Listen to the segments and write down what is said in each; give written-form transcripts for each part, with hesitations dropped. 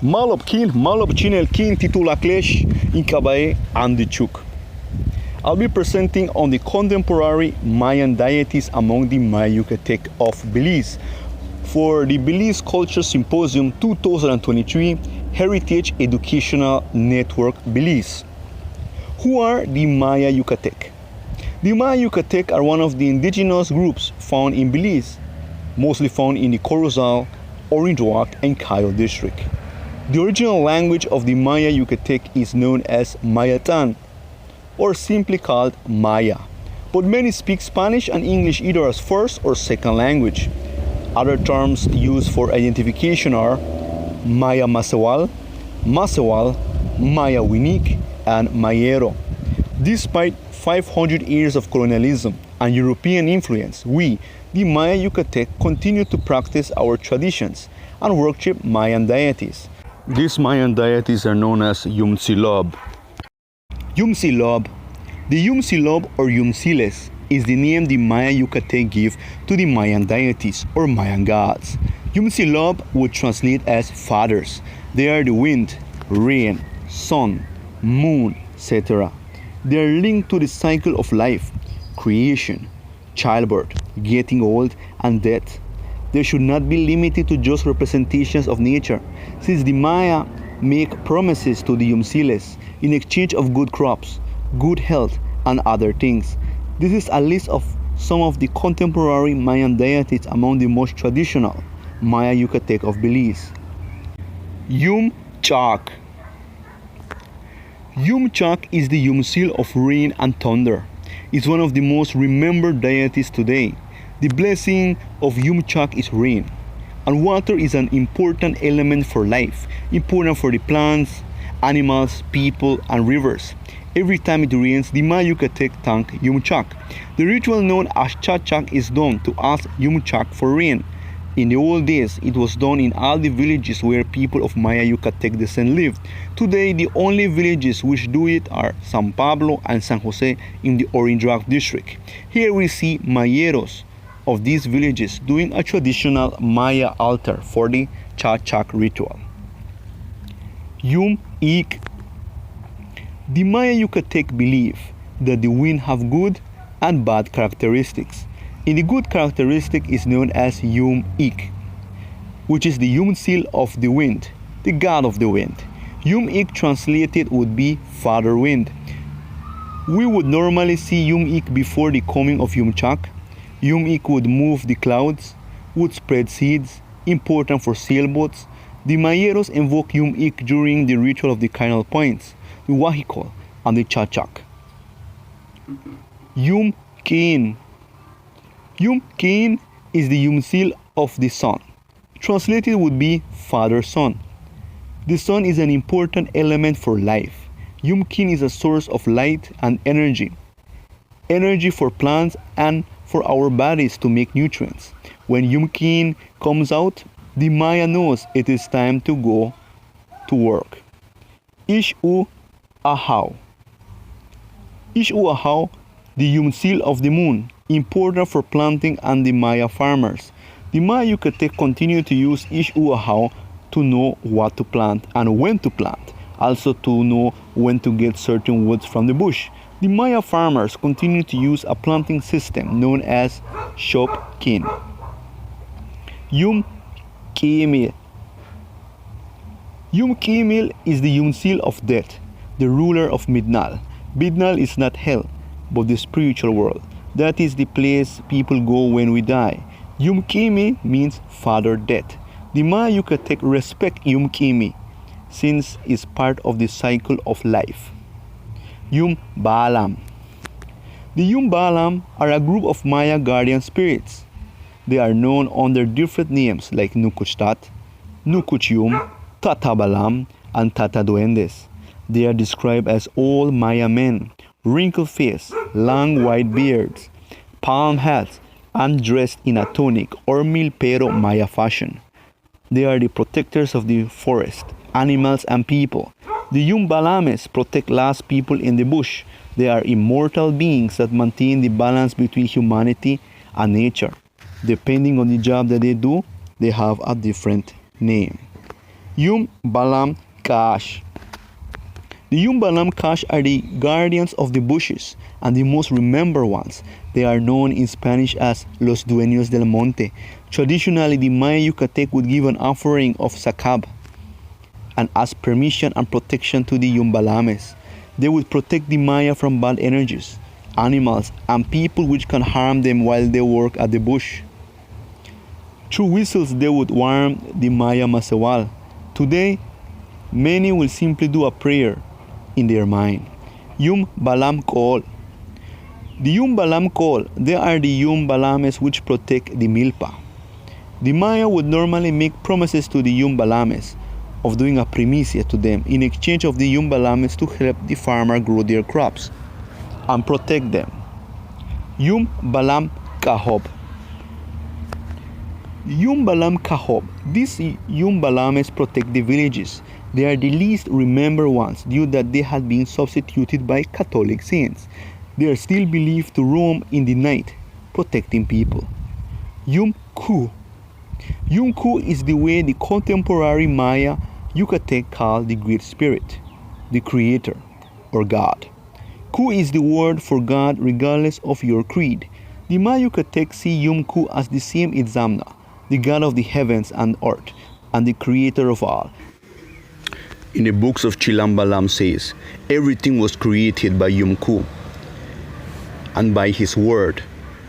Malop Chinel Kin Titulaklesh Inkabae and the Chuc. I'll be presenting on the contemporary Mayan deities among the Maya Yucatec of Belize for the Belize Culture Symposium 2023 Heritage Educational Network Belize. Who are the Maya Yucatec? The Maya Yucatec are one of the indigenous groups found in Belize, mostly found in the Corozal, Nohoch, and Cayo district. The original language of the Maya Yucatec is known as Mayatan, or simply called Maya, but many speak Spanish and English either as first or second language. Other terms used for identification are Maya Masewal, Maya Winik, and Mayero. Despite 500 years of colonialism and European influence, we, the Maya Yucatec, continue to practice our traditions and worship Mayan deities. These Mayan deities are known as Yumsilob. Yumsilob. The Yumsilob or Yumsiles is the name the Maya Yucatec give to the Mayan deities or Mayan gods. Yumsilob would translate as fathers. They are the wind, rain, sun, moon, etc. They are linked to the cycle of life, creation, childbirth, getting old, and death. They should not be limited to just representations of nature, since the Maya make promises to the Yumsiles in exchange of good crops, good health, and other things. This is a list of some of the contemporary Mayan deities among the most traditional Maya Yucatec of Belize. Chuc. Chuc is the Yumsil of rain and thunder. It's one of the most remembered deities today. The blessing of Chuc is rain, and water is an important element for life, important for the plants, animals, people, and rivers. Every time it rains, the Maya Yucatec thank Chuc. The ritual known as Chachak is done to ask Chuc for rain. In the old days, it was done in all the villages where people of Maya Yucatec descent lived. Today, the only villages which do it are San Pablo and San Jose in the Nohoch district. Here we see Mayeros of these villages doing a traditional Maya altar for the Chachak ritual. Ik. The Maya Yucatec believe that the wind have good and bad characteristics. And the good characteristic is known as Ik, which is the Yumsil of the wind, the god of the wind. Ik translated would be father wind. We would normally see Ik before the coming of Chuc. Ik would move the clouds, would spread seeds, important for sailboats. The Mayeros invoke Ik during the ritual of the cardinal points, the Wahikol, and the Chachak. Kin. Kin is the Yumsil of the sun. Translated would be father sun. The sun is an important element for life. Kin is a source of light and energy. Energy for plants and for our bodies to make nutrients. When Kin comes out, the Maya knows it is time to go to work. Ahau. Ahau, the Yumsil of the moon, important for planting and the Maya farmers. The Maya Yucatec continue to use Ahau to know what to plant and when to plant, also to know when to get certain woods from the bush. The Maya farmers continue to use a planting system known as Shopkin. Kimil. Kimil is the Yumsil of death, the ruler of Midnal. Midnal is not hell, but the spiritual world. That is the place people go when we die. Kimi means father death. The Maya Yucatec respect Kimi since it's part of the cycle of life. Baalam. The Baalam are a group of Maya guardian spirits. They are known under different names like Nukuchtat, Nukuchyum, Tatabalam, and Tataduendes. They are described as old Maya men, wrinkled face, long white beards, palm hats, and dressed in a tunic or milpero Maya fashion. They are the protectors of the forest, animals, and people. The Balames protect lost people in the bush. They are immortal beings that maintain the balance between humanity and nature. Depending on the job that they do, they have a different name. Yum Balam Kaash. The Balam Kaash are the guardians of the bushes and the most remembered ones. They are known in Spanish as Los Dueños del Monte. Traditionally, the Maya Yucatec would give an offering of sacab and ask permission and protection to the Balames. They would protect the Maya from bad energies, animals, and people which can harm them while they work at the bush. Through whistles, they would warn the Maya Masewal. Today, many will simply do a prayer in their mind. Yum Balam Kool. The Balam Kool, they are the Balames which protect the milpa. The Maya would normally make promises to the Balames of doing a primicia to them in exchange of the Balames to help the farmer grow their crops and protect them. Balam Kahob. Balam Kahob. These Balames protect the villages. They are the least remembered ones due that they had been substituted by Catholic saints. They are still believed to roam in the night, protecting people. Ku. Ku is the way the contemporary Maya Yucatec called the Great Spirit, the Creator, or God. Ku is the word for God regardless of your creed. The Maya Yucatec see Ku as the same Itzamna, the God of the heavens and earth, and the Creator of all. In the books of Chilam Balam says, everything was created by Ku and by his word.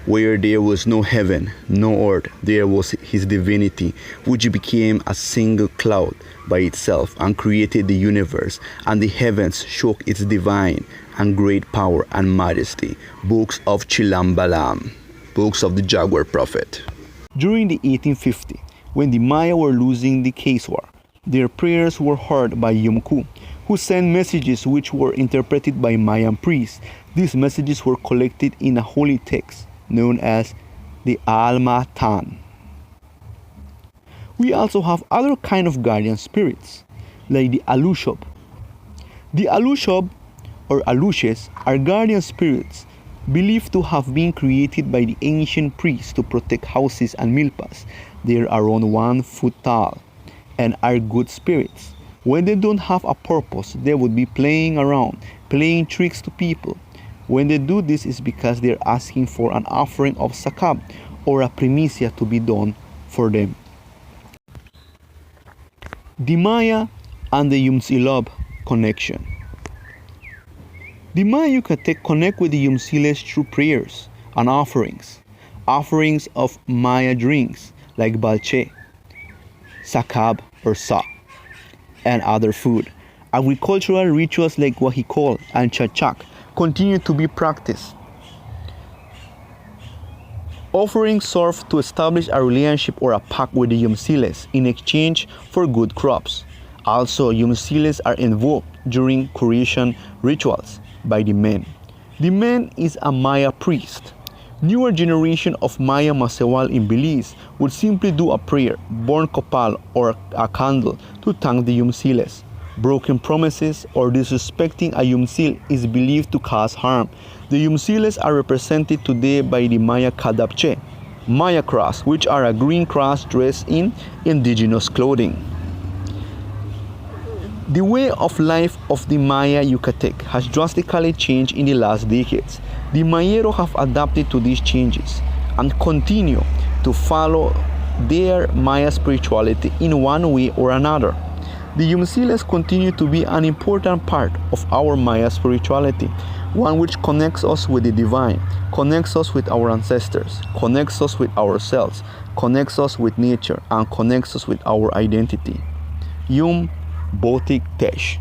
Where there was no heaven, no earth, there was his divinity, which became a single cloud by itself and created the universe, and the heavens shook its divine and great power and majesty. Books of Chilam Balam, books of the Jaguar Prophet. During the 1850, when the Maya were losing the case war, their prayers were heard by Ku, who sent messages which were interpreted by Mayan priests. These messages were collected in a holy text known as the Almatan. We also have other kind of guardian spirits, like the Alushob. The Alushob, or Alushes, are guardian spirits believed to have been created by the ancient priests to protect houses and milpas. They are around 1 foot tall and are good spirits. When they don't have a purpose, they would be playing around, playing tricks to people. When they do this, is because they're asking for an offering of sakab or a primicia to be done for them. The Maya and the Yumsilob connection. The Maya Yucatec connect with the Yumsiles through prayers and offerings of Maya drinks like balche, sakab or sa, and other food. Agricultural rituals like Wahikol and Chuc continue to be practiced. Offerings serve to establish a relationship or a pact with the Yumsiles in exchange for good crops. Also, Yumsiles are invoked during creation rituals by the men. The man is a Maya priest. Newer generation of Maya Masewal in Belize would simply do a prayer, burn copal or a candle to thank the Yumsiles. Broken promises or disrespecting a Yumsil is believed to cause harm. The Yumsiles are represented today by the Maya Kadapche, Maya cross, which are a green cross dressed in indigenous clothing. The way of life of the Maya Yucatec has drastically changed in the last decades. The Mayero have adapted to these changes and continue to follow their Maya spirituality in one way or another. The Yumsiles continue to be an important part of our Maya spirituality, one which connects us with the divine, connects us with our ancestors, connects us with ourselves, connects us with nature, and connects us with our identity. Yum Botik Tesh.